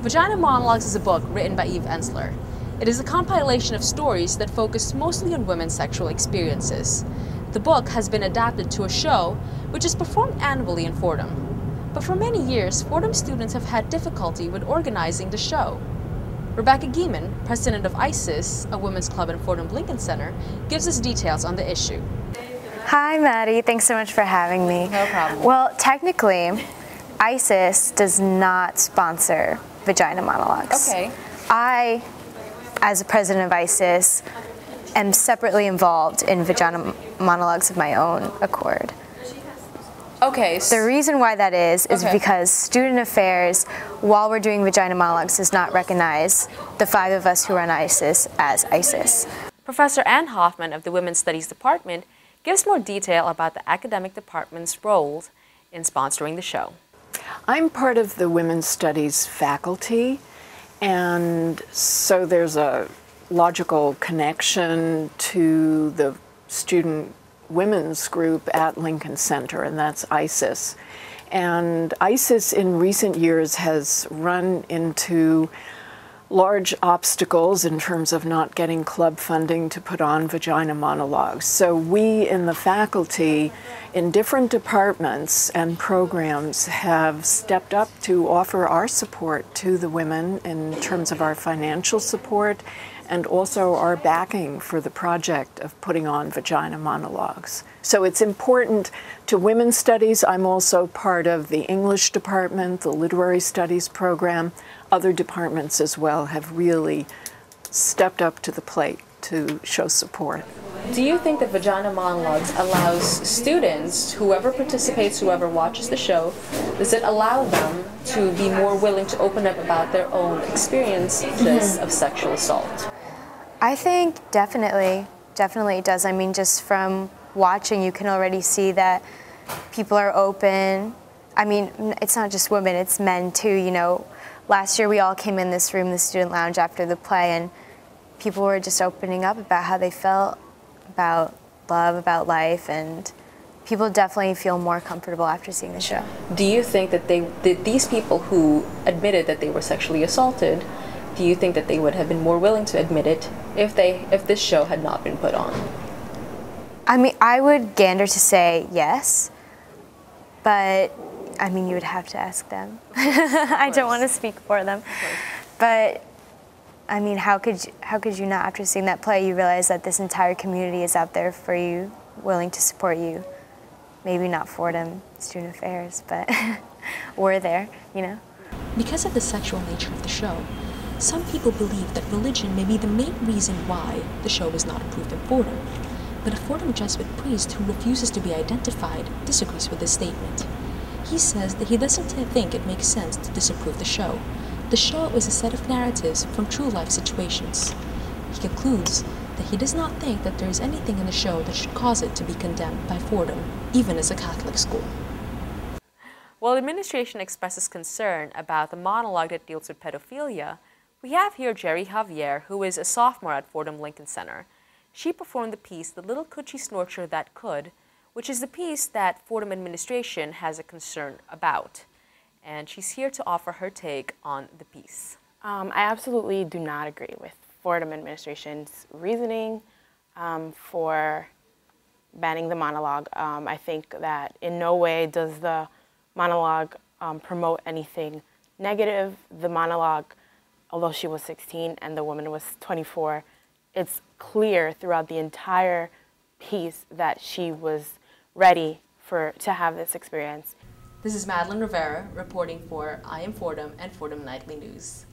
Vagina Monologues is a book written by Eve Ensler. It is a compilation of stories that focus mostly on women's sexual experiences. The book has been adapted to a show which is performed annually in Fordham. But for many years, Fordham students have had difficulty with organizing the show. Rebecca Geeman, president of ISIS, a women's club in Fordham Lincoln Center, gives us details on the issue. Hi, Maddie. Thanks so much for having me. No problem. Well, technically, ISIS does not sponsor Vagina Monologues. Okay. I, as a president of ISIS, am separately involved in Vagina Monologues of my own accord. Okay. The reason why that is because Student Affairs, while we're doing Vagina Monologues, does not recognize the 5 of us who run ISIS as ISIS. Professor Ann Hoffman of the Women's Studies Department gives more detail about the academic department's roles in sponsoring the show. I'm part of the Women's Studies faculty, and so there's a logical connection to the student women's group at Lincoln Center, and that's ISIS. And ISIS in recent years has run into large obstacles in terms of not getting club funding to put on Vagina Monologues. So we in the faculty in different departments and programs have stepped up to offer our support to the women in terms of our financial support and also our backing for the project of putting on Vagina Monologues. So it's important to women's studies. I'm also part of the English department, the literary studies program. Other departments as well have really stepped up to the plate to show support. Do you think that Vagina Monologues allows students, whoever participates, whoever watches the show, does it allow them to be more willing to open up about their own experiences of sexual assault? I think definitely it does. I mean, just from watching, you can already see that people are open. I mean, it's not just women, it's men too, you know. Last year we all came in this room, the student lounge, after the play, and people were just opening up about how they felt about love, about life, and people definitely feel more comfortable after seeing the show. Do you think that these people who admitted that they were sexually assaulted, do you think that they would have been more willing to admit it if this show had not been put on? I mean, I would gander to say yes, but I mean, you would have to ask them. I don't want to speak for them, but I mean, how could you not, after seeing that play, you realize that this entire community is out there for you, willing to support you. Maybe not Fordham Student Affairs, but we're there, you know. Because of the sexual nature of the show, some people believe that religion may be the main reason why the show is not approved in Fordham. But a Fordham Jesuit priest who refuses to be identified disagrees with this statement. He says that he doesn't think it makes sense to disapprove the show. The show is a set of narratives from true life situations. He concludes that he does not think that there is anything in the show that should cause it to be condemned by Fordham, even as a Catholic school. While the administration expresses concern about the monologue that deals with pedophilia, we have here Jerry Javier, who is a sophomore at Fordham Lincoln Center. She performed the piece, The Little Coochie Snorcher That Could, which is the piece that Fordham administration has a concern about. And she's here to offer her take on the piece. I absolutely do not agree with Fordham administration's reasoning for banning the monologue. I think that in no way does the monologue promote anything negative. The monologue, although she was 16 and the woman was 24, it's clear throughout the entire piece that she was ready to have this experience. This is Madeline Rivera reporting for I Am Fordham and Fordham Nightly News.